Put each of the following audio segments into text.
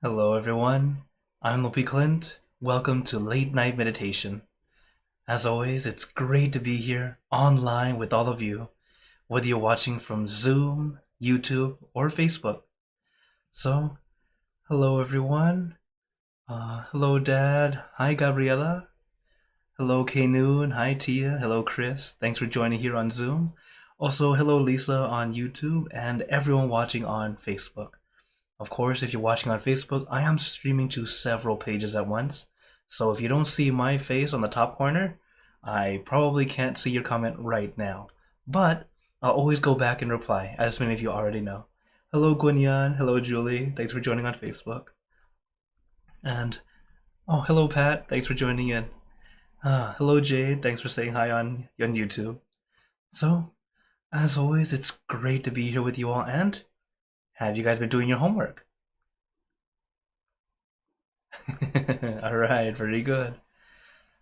Hello, everyone. I'm Lopi Clint. Welcome to Late Night Meditation. As always, it's great to be here online with all of you, whether you're watching from Zoom, YouTube, or Facebook. So, hello, everyone. Hello, Dad. Hi, Gabriella. Hello, K-Noon. Hi, Tia. Hello, Chris. Thanks for joining here on Zoom. Also, hello, Lisa on YouTube, and everyone watching on Facebook. Of course, if you're watching on Facebook, I am streaming to several pages at once. So if you don't see my face on the top corner, I probably can't see your comment right now. But I'll always go back and reply, as many of you already know. Hello, Gwenyan. Hello, Julie. Thanks for joining on Facebook. And, oh, hello, Pat. Thanks for joining in. Hello, Jade. Thanks for saying hi on YouTube. So, as always, it's great to be here with you all. And have you guys been doing your homework? All right, very good.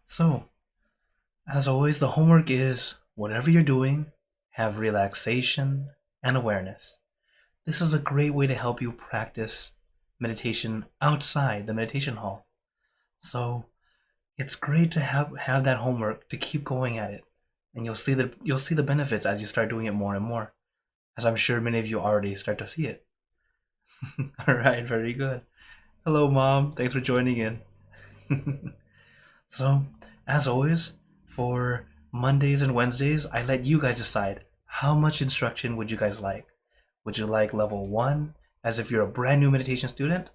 So, as always, the homework is whatever you're doing, have relaxation and awareness. This is a great way to help you practice meditation outside the meditation hall. So, it's great to have that homework to keep going at it, and you'll see the benefits as you start doing it more and more, as I'm sure many of you already start to see it. All right, very good. Hello, Mom. Thanks for joining in. So, as always, for Mondays and Wednesdays, I let you guys decide how much instruction would you guys like. Would you like level 1, as if you're a brand new meditation student,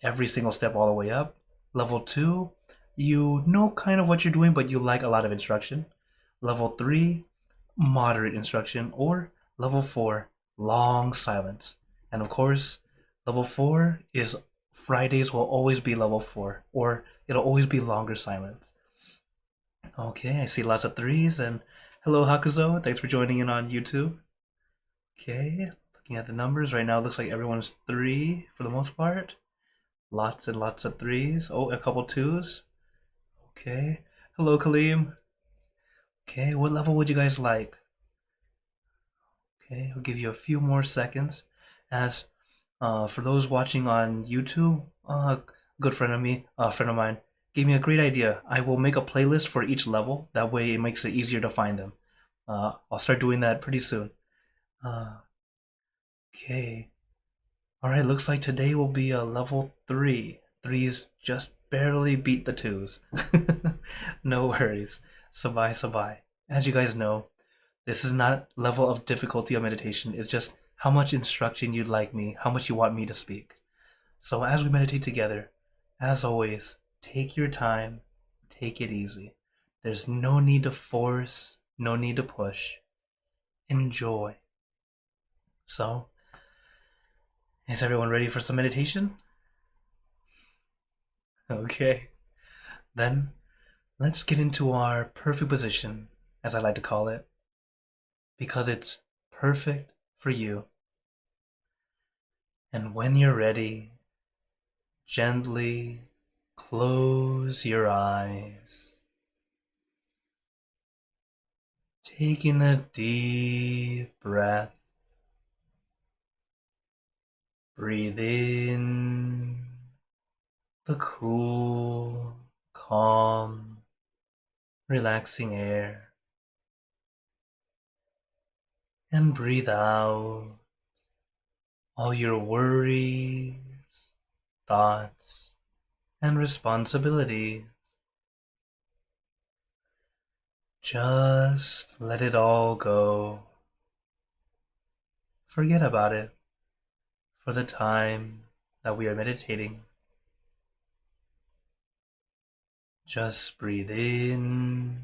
every single step all the way up? Level 2, you know kind of what you're doing, but you like a lot of instruction. Level 3, moderate instruction. Or level 4, long silence. And of course, level 4 is Fridays will always be level 4, or it'll always be longer silence. Okay, I see lots of 3s, and hello Hakuzo, thanks for joining in on YouTube. Okay, looking at the numbers right now, it looks like everyone's 3 for the most part. Lots and lots of 3s. Oh, a couple 2s. Okay, hello Kaleem. Okay, what level would you guys like? Okay, I'll give you a few more seconds. As for those watching on YouTube, a good friend of mine, gave me a great idea. I will make a playlist for each level. That way it makes it easier to find them. I'll start doing that pretty soon. Okay. Alright, looks like today will be a level 3. 3s just barely beat the 2s. No worries. Sabai, sabai. As you guys know, this is not level of difficulty of meditation. It's just how much instruction you'd like me, how much you want me to speak. So as we meditate together, as always, take your time, take it easy. There's no need to force, no need to push. Enjoy. So, is everyone ready for some meditation? Okay. Then, let's get into our perfect position, as I like to call it, because it's perfect for you. And when you're ready, gently close your eyes. Taking a deep breath. Breathe in the cool, calm, relaxing air. And breathe out all your worries, thoughts, and responsibilities. Just let it all go. Forget about it for the time that we are meditating. Just breathe in,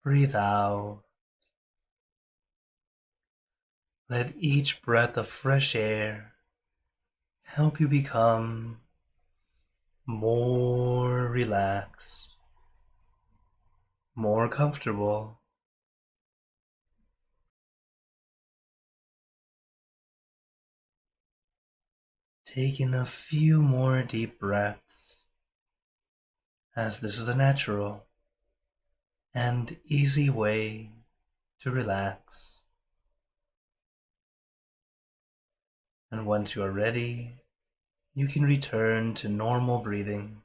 breathe out. Let each breath of fresh air help you become more relaxed, more comfortable. Taking a few more deep breaths, as this is a natural and easy way to relax. And once you are ready, you can return to normal breathing.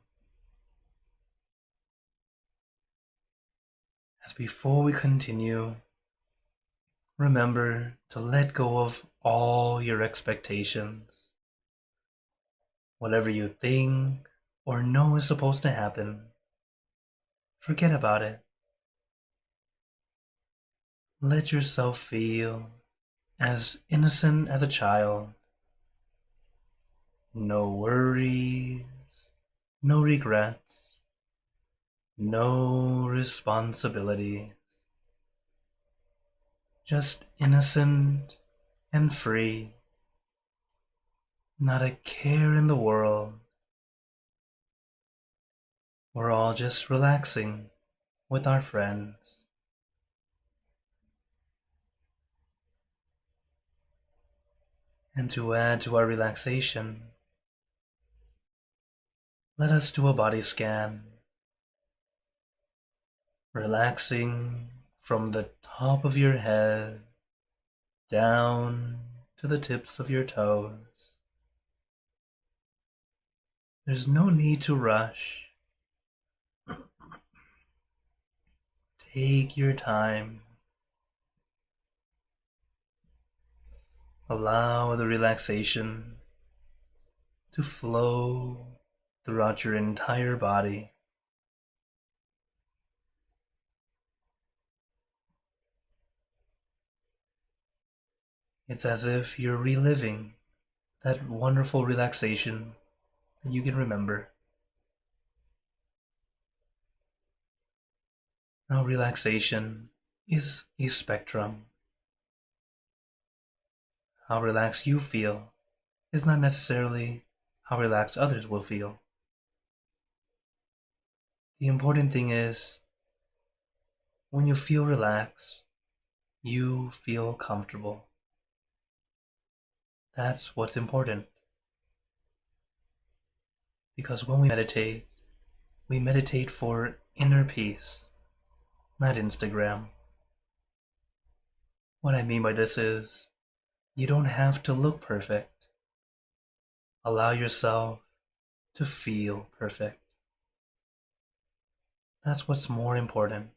As before we continue, remember to let go of all your expectations. Whatever you think or know is supposed to happen, forget about it. Let yourself feel as innocent as a child. No worries, no regrets, no responsibilities. Just innocent and free. Not a care in the world. We're all just relaxing with our friends. And to add to our relaxation, let us do a body scan, relaxing from the top of your head down to the tips of your toes. There's no need to rush. Take your time. Allow the relaxation to flow throughout your entire body. It's as if you're reliving that wonderful relaxation that you can remember. Now, relaxation is a spectrum. How relaxed you feel is not necessarily how relaxed others will feel. The important thing is, when you feel relaxed, you feel comfortable. That's what's important. Because when we meditate for inner peace, not Instagram. What I mean by this is, you don't have to look perfect. Allow yourself to feel perfect. That's what's more important.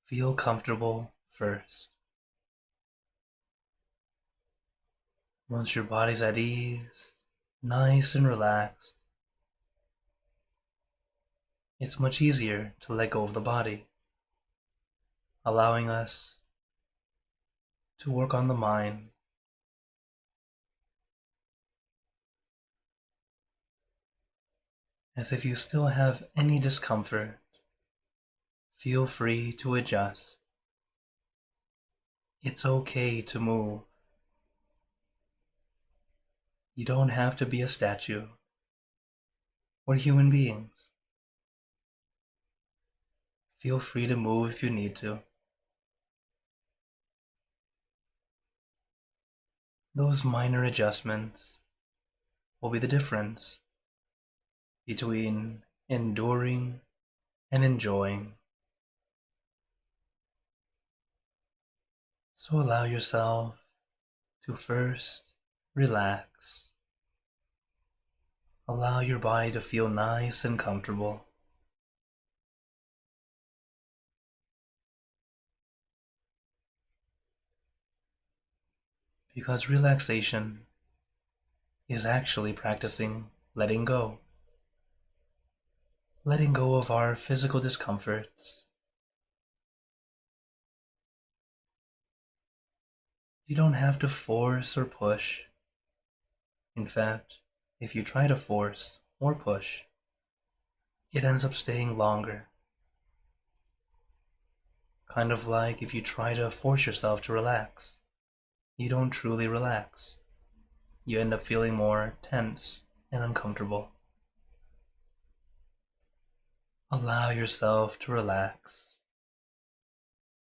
Feel comfortable first. Once your body's at ease, nice and relaxed, it's much easier to let go of the body, allowing us to work on the mind. As if you still have any discomfort, feel free to adjust. It's okay to move. You don't have to be a statue. We're human beings. Feel free to move if you need to. Those minor adjustments will be the difference between enduring and enjoying. So allow yourself to first relax. Allow your body to feel nice and comfortable. Because relaxation is actually practicing letting go. Letting go of our physical discomforts. You don't have to force or push. In fact, if you try to force or push, it ends up staying longer. Kind of like if you try to force yourself to relax. You don't truly relax. You end up feeling more tense and uncomfortable. Allow yourself to relax.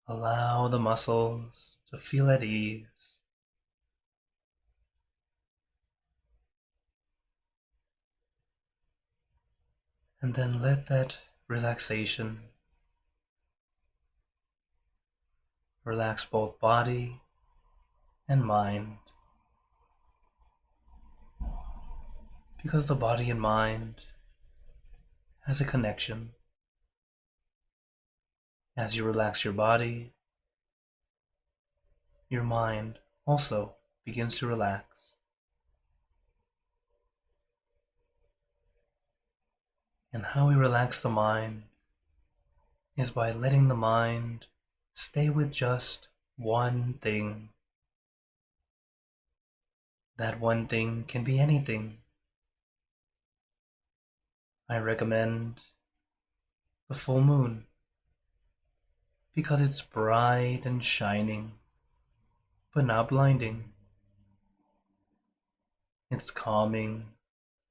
Allow the muscles to feel at ease. And then let that relaxation relax both body and mind. because the body and mind has a connection. As you relax your body, your mind also begins to relax. And how we relax the mind is by letting the mind stay with just one thing. That one thing can be anything. I recommend the full moon because it's bright and shining, but not blinding. It's calming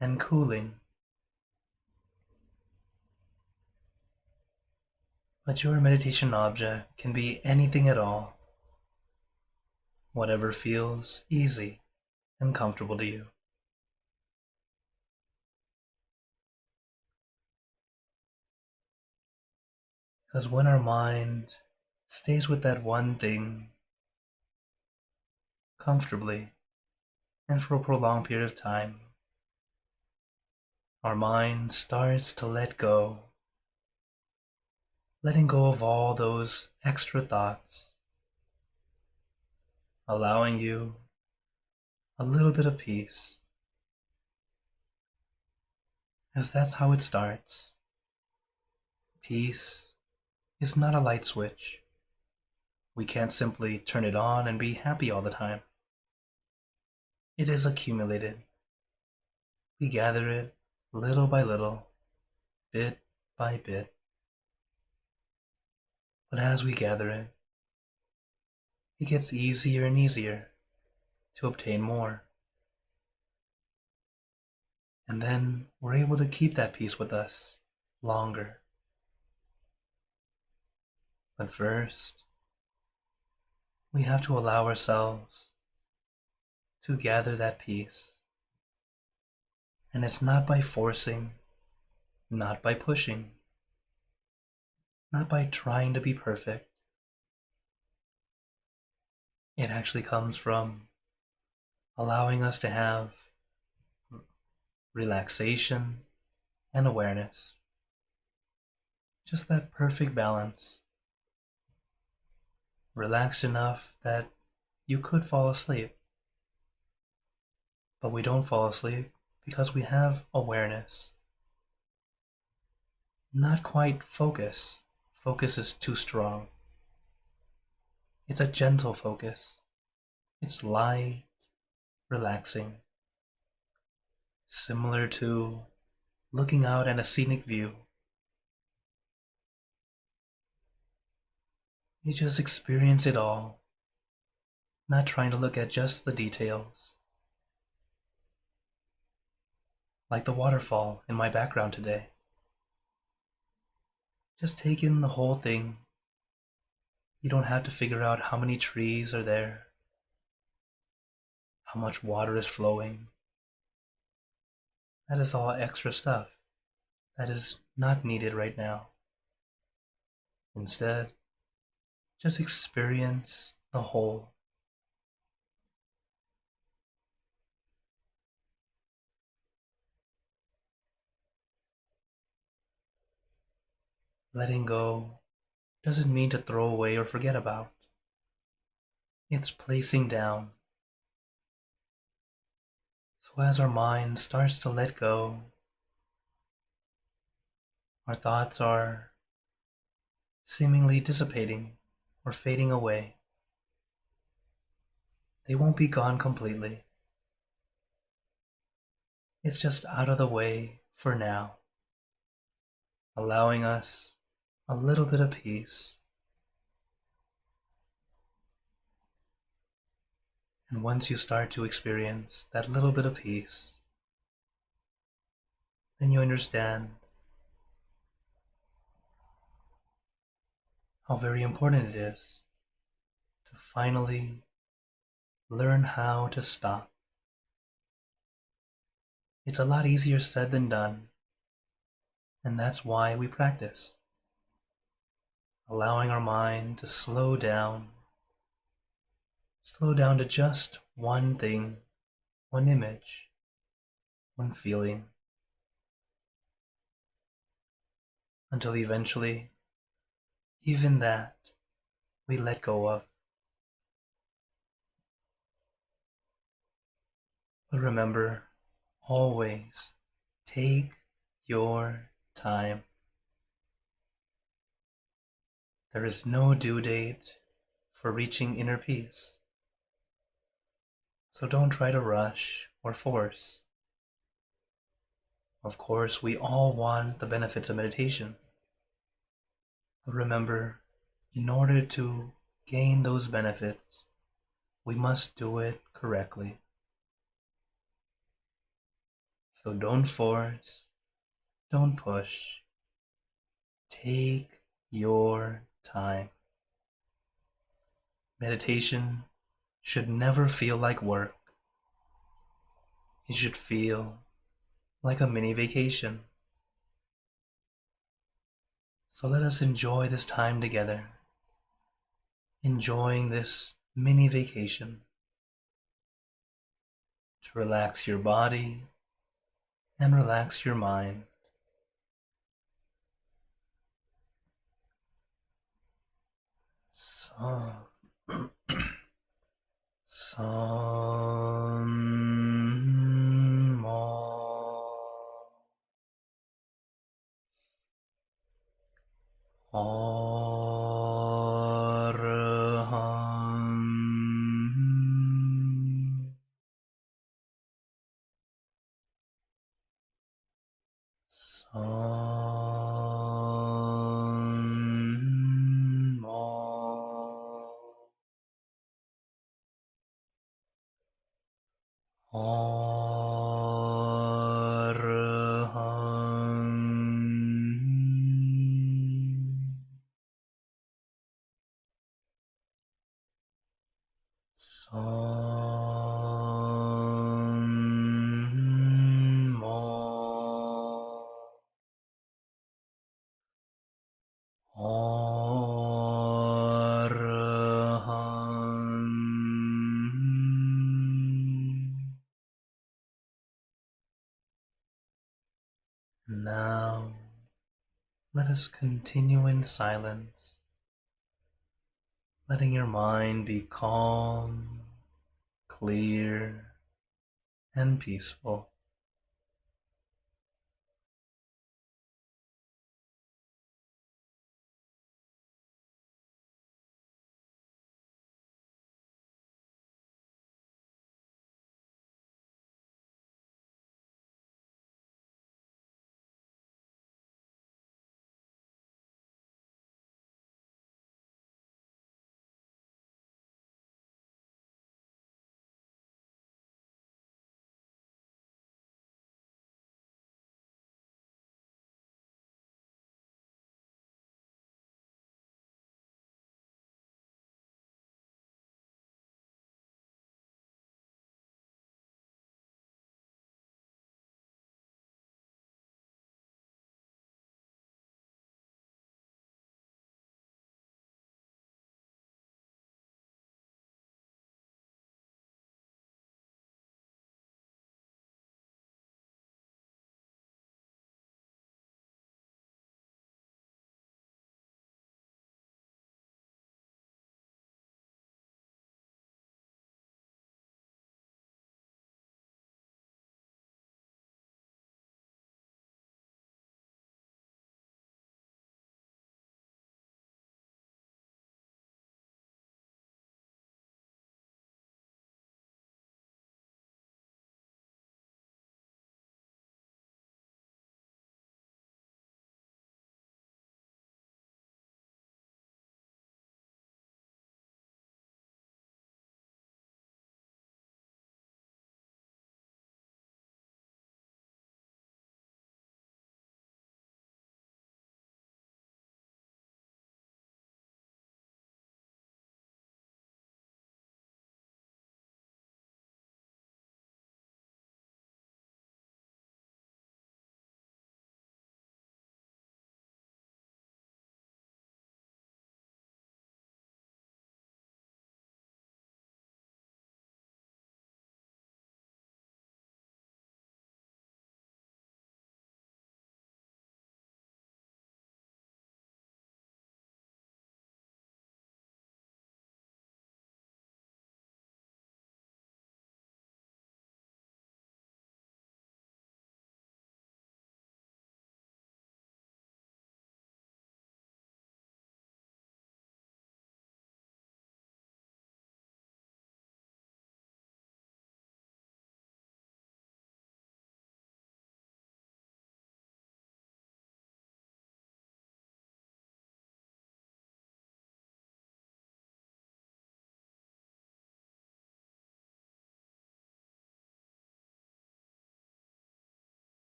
and cooling. But your meditation object can be anything at all, whatever feels easy and comfortable to you. Because when our mind stays with that one thing comfortably and for a prolonged period of time, our mind starts to let go, letting go of all those extra thoughts, allowing you a little bit of peace, as that's how it starts. Peace is not a light switch. We can't simply turn it on and be happy all the time. It is accumulated. We gather it little by little, bit by bit. But as we gather it, it gets easier and easier to obtain more. And then we're able to keep that peace with us longer. But first, we have to allow ourselves to gather that peace. And it's not by forcing, not by pushing, not by trying to be perfect. It actually comes from allowing us to have relaxation and awareness. Just that perfect balance. Relaxed enough that you could fall asleep. But we don't fall asleep because we have awareness. Not quite focus. Focus is too strong. It's a gentle focus. It's light, relaxing. Similar to looking out at a scenic view. You just experience it all, not trying to look at just the details. Like the waterfall in my background today. Just take in the whole thing. You don't have to figure out how many trees are there, how much water is flowing. That is all extra stuff. That is not needed right now. Instead, just experience the whole. Letting go doesn't mean to throw away or forget about. It's placing down. So as our mind starts to let go, our thoughts are seemingly dissipating or fading away. They won't be gone completely. It's just out of the way for now, allowing us a little bit of peace. And once you start to experience that little bit of peace, then you understand how very important it is to finally learn how to stop. It's a lot easier said than done, and that's why we practice. Allowing our mind to slow down to just one thing, one image, when feeling, until eventually, even that we let go of. But remember, always take your time. There is no due date for reaching inner peace. So don't try to rush or force. Of course, we all want the benefits of meditation. But remember, in order to gain those benefits, we must do it correctly. So don't force, don't push. Take your time. Meditation should never feel like work. It should feel like a mini vacation. So let us enjoy this time together, enjoying this mini vacation to relax your body and relax your mind. So, some more. Arham. Some more. Arham. Some more. Arham. Now, let us continue in silence, letting your mind be calm, clear, and peaceful.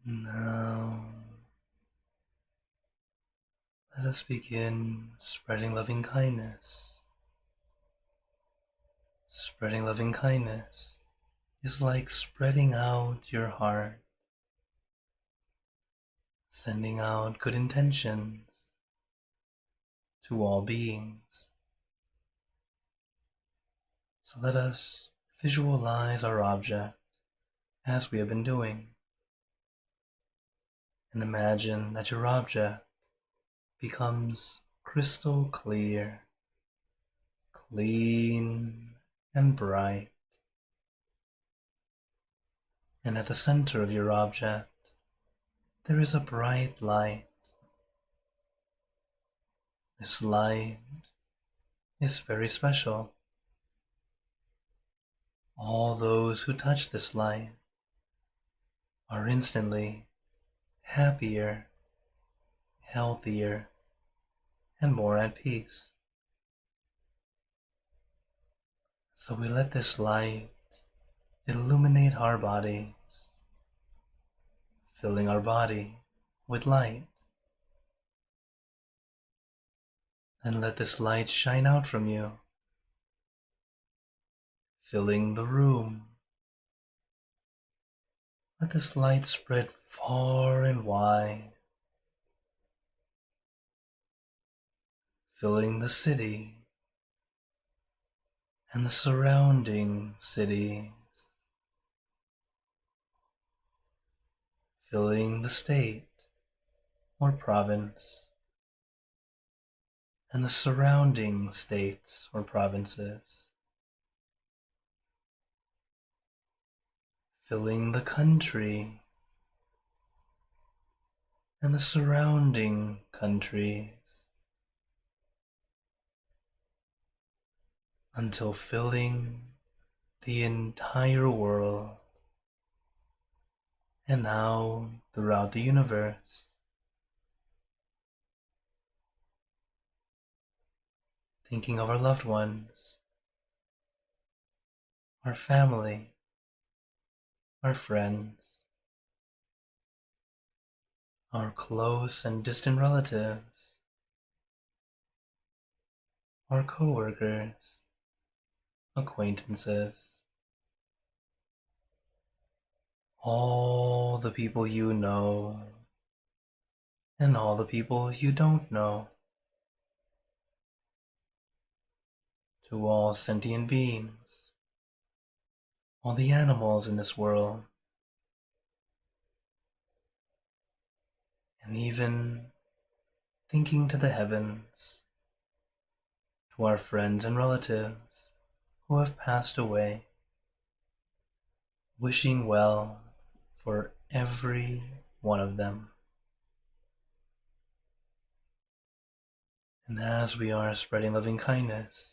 Now, let us begin spreading loving kindness. Spreading loving kindness is like spreading out your heart, sending out good intentions to all beings. So let us visualize our object as we have been doing, and imagine that your object becomes crystal clear, clean and bright. And at the center of your object, there is a bright light. This light is very special. All those who touch this light are instantly happier, healthier, and more at peace. So we let this light illuminate our bodies, filling our body with light. Then let this light shine out from you, filling the room. Let this light spread far and wide, filling the city and the surrounding cities, filling the state or province and the surrounding states or provinces, filling the country and the surrounding countries, until filling the entire world, and now throughout the universe. Thinking of our loved ones, our family, our friends, our close and distant relatives, our co-workers, acquaintances, all the people you know, and all the people you don't know, to all sentient beings, all the animals in this world, and even thinking to the heavens, to our friends and relatives who have passed away, wishing well for every one of them. And as we are spreading loving kindness,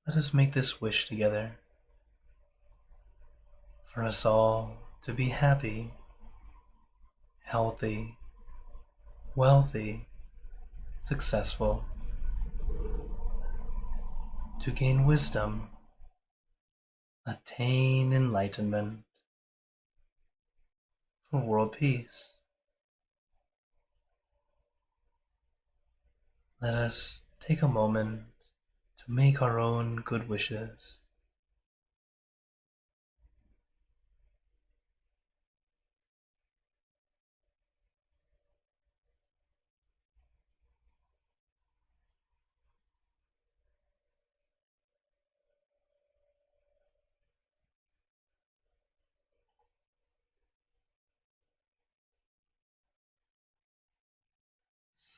let us make this wish together for us all to be happy, healthy, wealthy, successful, to gain wisdom, attain enlightenment, for world peace. Let us take a moment to make our own good wishes.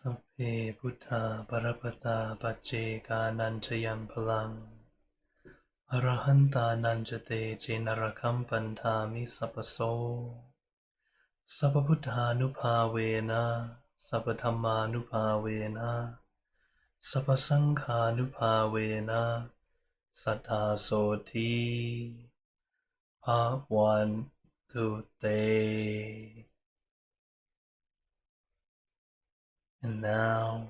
Sabbe Buddha Parapata Paccheka Nanchayam Palang Arahanta Nanjate Jenarakam Pantami Sapaso Sapabuddhanupavena Sapatammanupavena Sapasanghanupavena Satasoti Bhagavante. And now,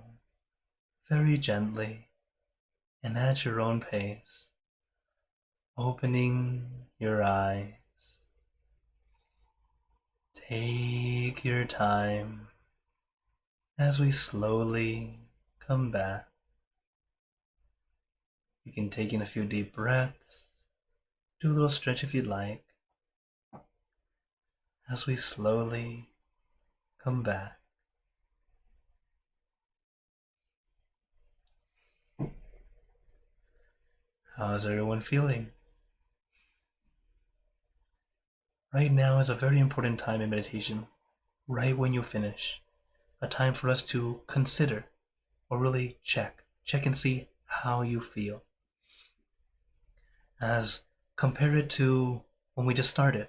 very gently and at your own pace, opening your eyes, Take your time as we slowly come back. You can take in a few deep breaths, do a little stretch if you'd like, as we slowly come back. How's everyone feeling? Right now is a very important time in meditation, right when you finish. A time for us to consider, or really check and see how you feel. As compare it to when we just started.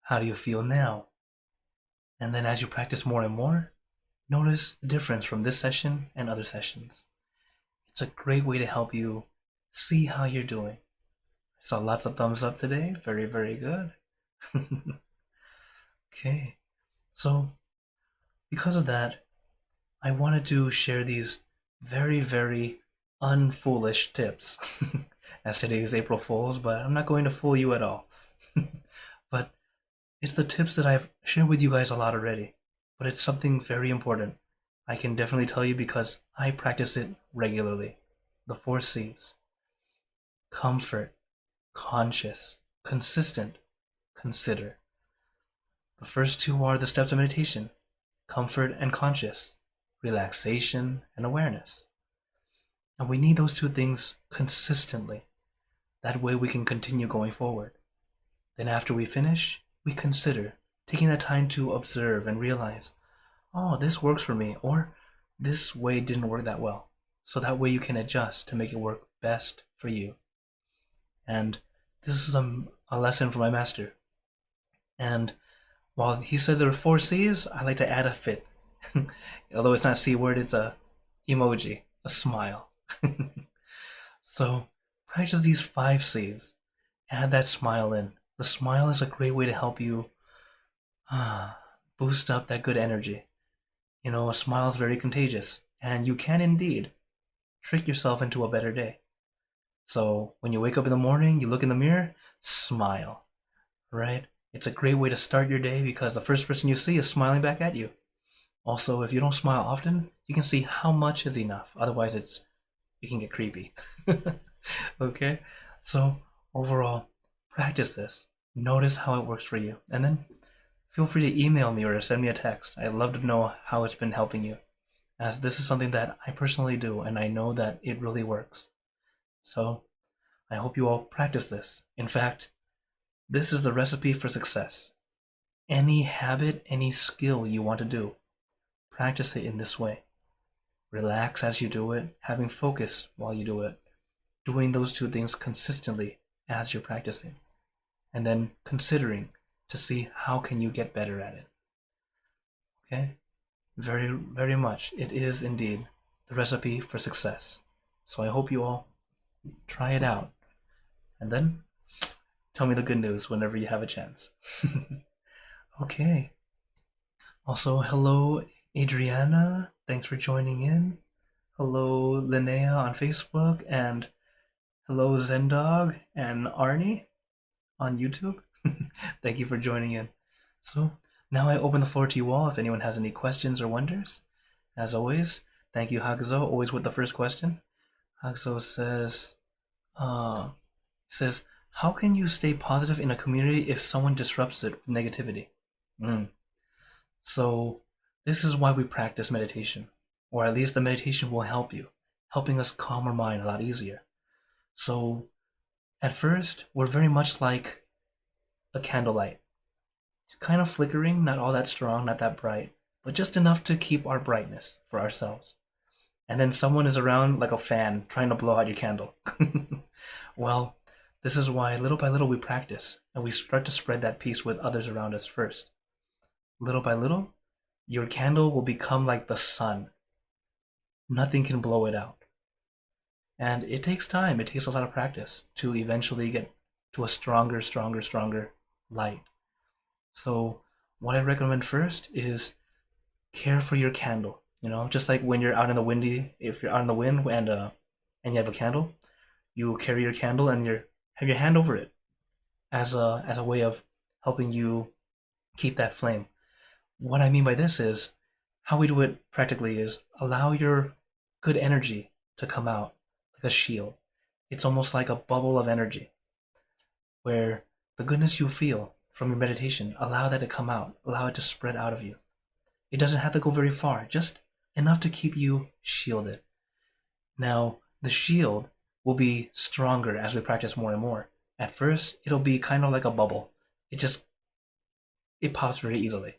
How do you feel now? And then as you practice more and more, notice the difference from this session and other sessions. It's a great way to help you see how you're doing. I saw lots of thumbs up today. Very, very good. Okay, so because of that, I wanted to share these very, very unfoolish tips. As today is April Fool's, but I'm not going to fool you at all. But it's the tips that I've shared with you guys a lot already. But it's something very important. I can definitely tell you because I practice it regularly. The 4 C's. Comfort, conscious, consistent, consider. The first 2 are the steps of meditation. Comfort and conscious. Relaxation and awareness. And we need those 2 things consistently. That way we can continue going forward. Then after we finish, we consider, taking the time to observe and realize, oh, this works for me, or this way didn't work that well. So that way you can adjust to make it work best for you. And this is a lesson from my master. And while he said there were 4 C's, I like to add a 5th. Although it's not a C word, it's a emoji, a smile. So practice these 5 C's. Add that smile in. The smile is a great way to help you boost up that good energy. You know, a smile is very contagious, and you can indeed trick yourself into a better day. So when you wake up in the morning, you look in the mirror, smile, right? It's a great way to start your day because the first person you see is smiling back at you. Also, if you don't smile often, you can see how much is enough. Otherwise, it can get creepy. Okay? So overall, practice this. Notice how it works for you. And then feel free to email me or send me a text. I'd love to know how it's been helping you, as this is something that I personally do, and I know that it really works. So I hope you all practice this. In fact, this is the recipe for success. Any habit, any skill you want to do, practice it in this way. Relax as you do it, having focus while you do it, doing those 2 things consistently as you're practicing, and then considering to see how can you get better at it. Okay? Very, very much. It is indeed the recipe for success. So I hope you all try it out. And then tell me the good news whenever you have a chance. Okay. Also, hello, Adriana. Thanks for joining in. Hello, Linnea on Facebook. And hello, Zendog and Arnie on YouTube. Thank you for joining in. So now I open the floor to you all if anyone has any questions or wonders. As always, thank you, Hagzo, always with the first question. Hagzo says, how can you stay positive in a community if someone disrupts it with negativity? So this is why we practice meditation, or at least the meditation will help you, helping us calm our mind a lot easier. So at first, we're very much like a candlelight. It's kind of flickering, not all that strong, not that bright, but just enough to keep our brightness for ourselves. And then someone is around like a fan trying to blow out your candle. Well, this is why little by little we practice, and we start to spread that peace with others around us first. Little by little, your candle will become like the sun. Nothing can blow it out. And it takes time, it takes a lot of practice to eventually get to a stronger light. So what I recommend first is care for your candle. You know, just like when you're out in the windy, if you're out in the wind and you have a candle, you carry your candle and have your hand over it as a way of helping you keep that flame. What I mean by this is, how we do it practically is allow your good energy to come out like a shield. It's almost like a bubble of energy where the goodness you feel from your meditation, allow that to come out, allow it to spread out of you. It doesn't have to go very far, just enough to keep you shielded. Now, the shield will be stronger as we practice more and more. At first, it'll be kind of like a bubble. It pops very easily.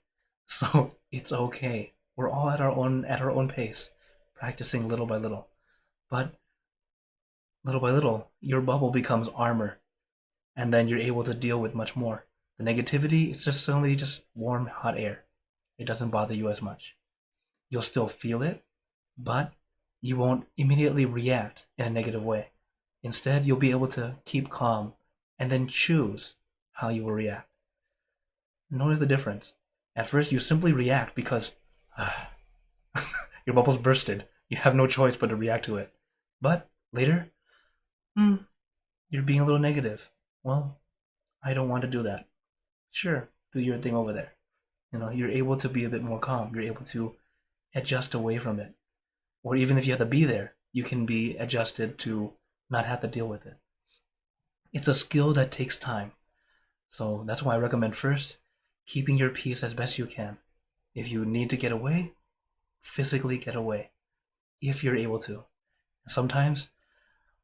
So it's okay. We're all at our own pace, practicing little by little. But little by little, your bubble becomes armor, and then you're able to deal with much more. The negativity is just suddenly just warm, hot air. It doesn't bother you as much. You'll still feel it, but you won't immediately react in a negative way. Instead, you'll be able to keep calm and then choose how you will react. Notice the difference. At first, you simply react because your bubble's bursted. You have no choice but to react to it. But later, you're being a little negative. Well, I don't want to do that. Sure, do your thing over there. You're able to be a bit more calm. You're able to adjust away from it. Or even if you have to be there, you can be adjusted to not have to deal with it. It's a skill that takes time. So that's why I recommend first keeping your peace as best you can. If you need to get away, physically get away, if you're able to. Sometimes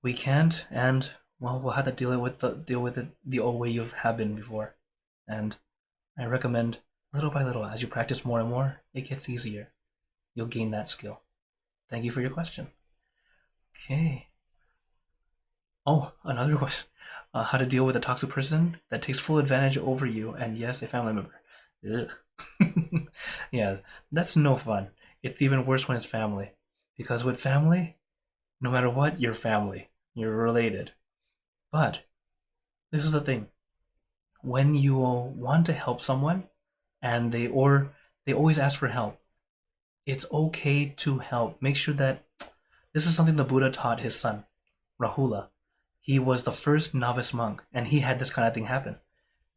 we can't, and well, we'll have to deal with it the old way you have been before. And I recommend little by little, as you practice more and more, it gets easier. You'll gain that skill. Thank you for your question. Okay. Oh, another question. How to deal with a toxic person that takes full advantage over you, and yes, a family member. Ugh. Yeah, that's no fun. It's even worse when it's family. Because with family, no matter what, you're family. You're related. But this is the thing. When you want to help someone, and they always ask for help, it's okay to help. Make sure that this is something the Buddha taught his son, Rahula. He was the first novice monk, and he had this kind of thing happen.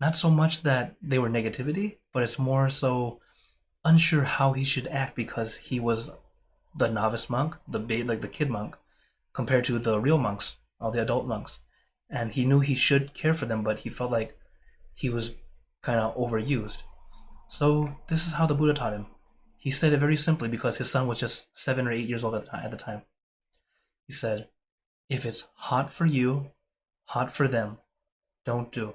Not so much that they were negativity, but it's more so unsure how he should act because he was the novice monk, like the kid monk, compared to the real monks, all the adult monks. And he knew he should care for them, but he felt like he was kind of overused. So this is how the Buddha taught him. He said it very simply because his son was just 7 or 8 years old at the time. He said, if it's hot for you, hot for them, don't do.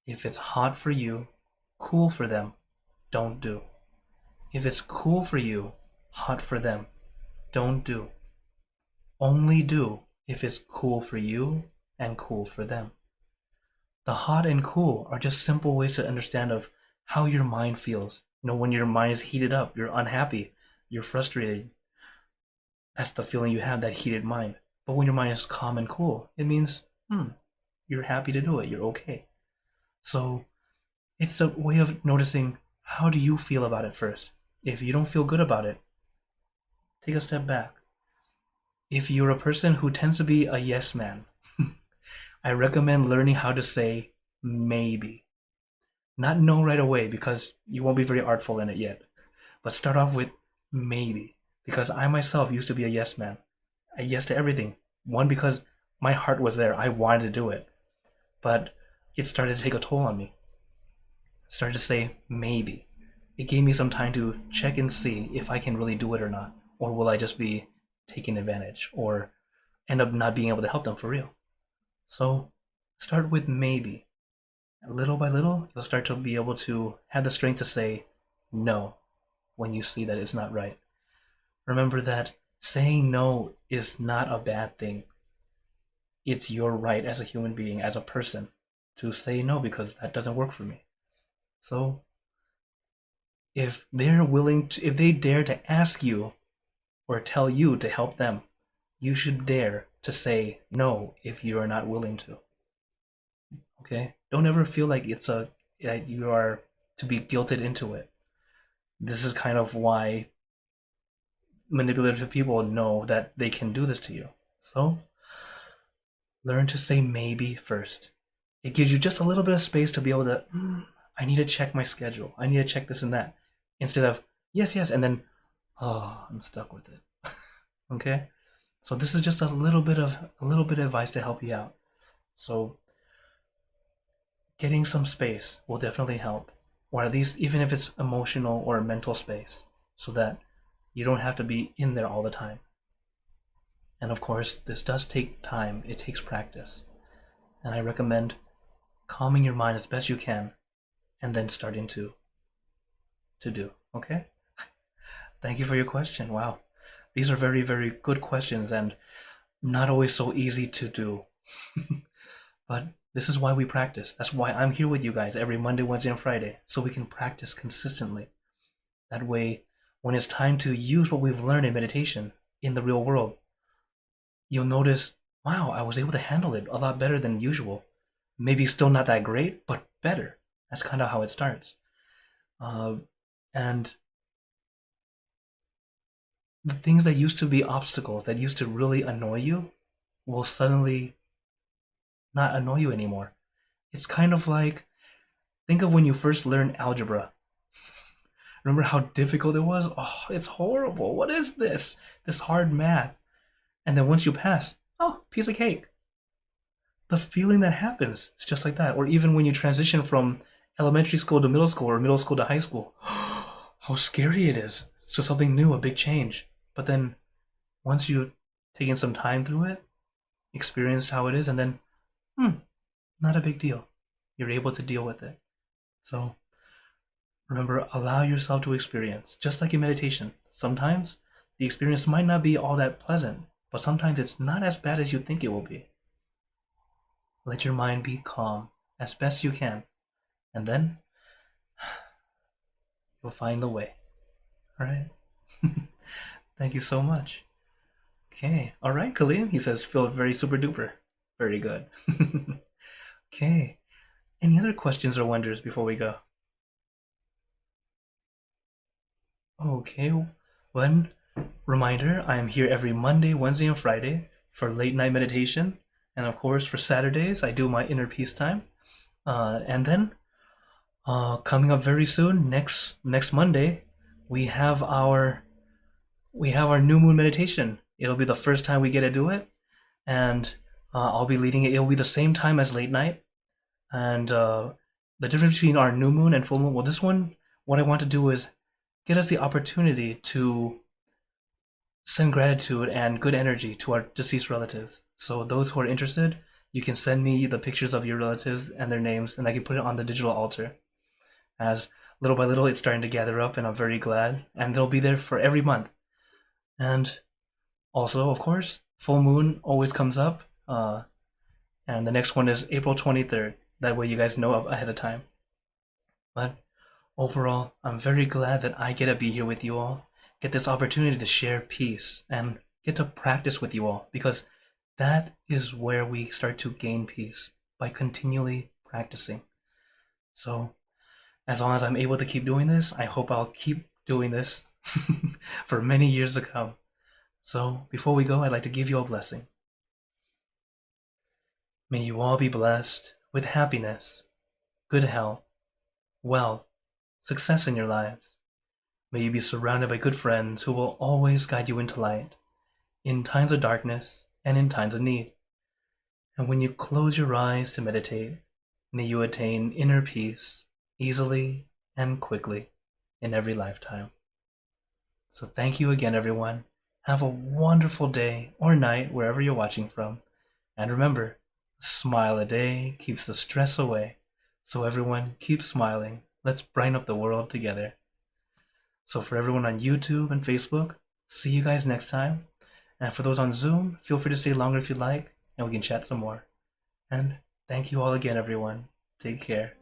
If it's hot for you, cool for them, don't do. If it's cool for you, hot for them, don't do. Only do if it's cool for you and cool for them. The hot and cool are just simple ways to understand of how your mind feels. When your mind is heated up, you're unhappy, you're frustrated. That's the feeling you have, that heated mind. But when your mind is calm and cool, it means, you're happy to do it, you're okay. So it's a way of noticing, how do you feel about it first? If you don't feel good about it, take a step back. If you're a person who tends to be a yes man, I recommend learning how to say maybe. Not no right away, because you won't be very artful in it yet. But start off with maybe. Because I myself used to be a yes man. I yes to everything. One, because my heart was there. I wanted to do it. But it started to take a toll on me. I started to say maybe. It gave me some time to check and see if I can really do it or not. Or will I just be taking advantage or end up not being able to help them for real? So start with maybe. Little by little, you'll start to be able to have the strength to say no when you see that it's not right. Remember that saying no is not a bad thing. It's your right as a human being, as a person, to say no because that doesn't work for me. So if they dare to ask you or tell you to help them, you should dare to say no if you are not willing to. Okay? Don't ever feel like you are to be guilted into it. This is kind of why manipulative people know that they can do this to you. So learn to say maybe first. It gives you just a little bit of space to be able to, I need to check my schedule. I need to check this and that. Instead of, yes, yes, and then, oh, I'm stuck with it. Okay? So this is just a little bit of advice to help you out. So getting some space will definitely help, or at least even if it's emotional or mental space, so that you don't have to be in there all the time. And of course, this does take time. It takes practice. And I recommend calming your mind as best you can and then starting to do, okay? Thank you for your question. Wow. These are very, very good questions and not always so easy to do. But this is why we practice. That's why I'm here with you guys every Monday, Wednesday, and Friday, so we can practice consistently. That way, when it's time to use what we've learned in meditation in the real world, you'll notice, wow, I was able to handle it a lot better than usual. Maybe still not that great, but better. That's kind of how it starts. And the things that used to be obstacles, that used to really annoy you, will suddenly not annoy you anymore. It's kind of like, think of when you first learned algebra. Remember how difficult it was? Oh, it's horrible. What is this? This hard math. And then once you pass, oh, piece of cake. The feeling that happens, it's just like that. Or even when you transition from elementary school to middle school or middle school to high school, how scary it is. It's just something new, a big change. But then once you've taken some time through it, experienced how it is, and then, not a big deal. You're able to deal with it. So remember, allow yourself to experience, just like in meditation. Sometimes the experience might not be all that pleasant, but sometimes it's not as bad as you think it will be. Let your mind be calm as best you can, and then you'll find the way. All right? Thank you so much. Okay. All right, Khalil. He says, feel very super duper. Very good. Okay. Any other questions or wonders before we go? Okay. One reminder, I am here every Monday, Wednesday, and Friday for late night meditation. And of course, for Saturdays, I do my inner peace time. And then, coming up very soon, next Monday, we have our new moon meditation. It'll be the first time we get to do it, and I'll be leading it. It'll be the same time as late night, and the difference between our new moon and full moon. Well, this one, what I want to do is get us the opportunity to send gratitude and good energy to our deceased relatives. So those who are interested, you can send me the pictures of your relatives and their names, and I can put it on the digital altar. As little by little, it's starting to gather up, and I'm very glad. And they'll be there for every month. And also, of course, full moon always comes up. And the next one is April 23rd. That way you guys know ahead of time. But overall, I'm very glad that I get to be here with you all, get this opportunity to share peace, and get to practice with you all, because that is where we start to gain peace, by continually practicing. So as long as I'm able to keep doing this, I hope I'll keep doing this for many years to come. So before we go, I'd like to give you a blessing. May you all be blessed with happiness, good health, wealth, success in your lives. May you be surrounded by good friends who will always guide you into light, in times of darkness and in times of need. And when you close your eyes to meditate, may you attain inner peace easily and quickly in every lifetime. So thank you again, everyone. Have a wonderful day or night wherever you're watching from. And remember, a smile a day keeps the stress away. So everyone, keep smiling. Let's brighten up the world together. So for everyone on YouTube and Facebook, see you guys next time. And for those on Zoom, feel free to stay longer if you'd like, and we can chat some more. And thank you all again, everyone. Take care.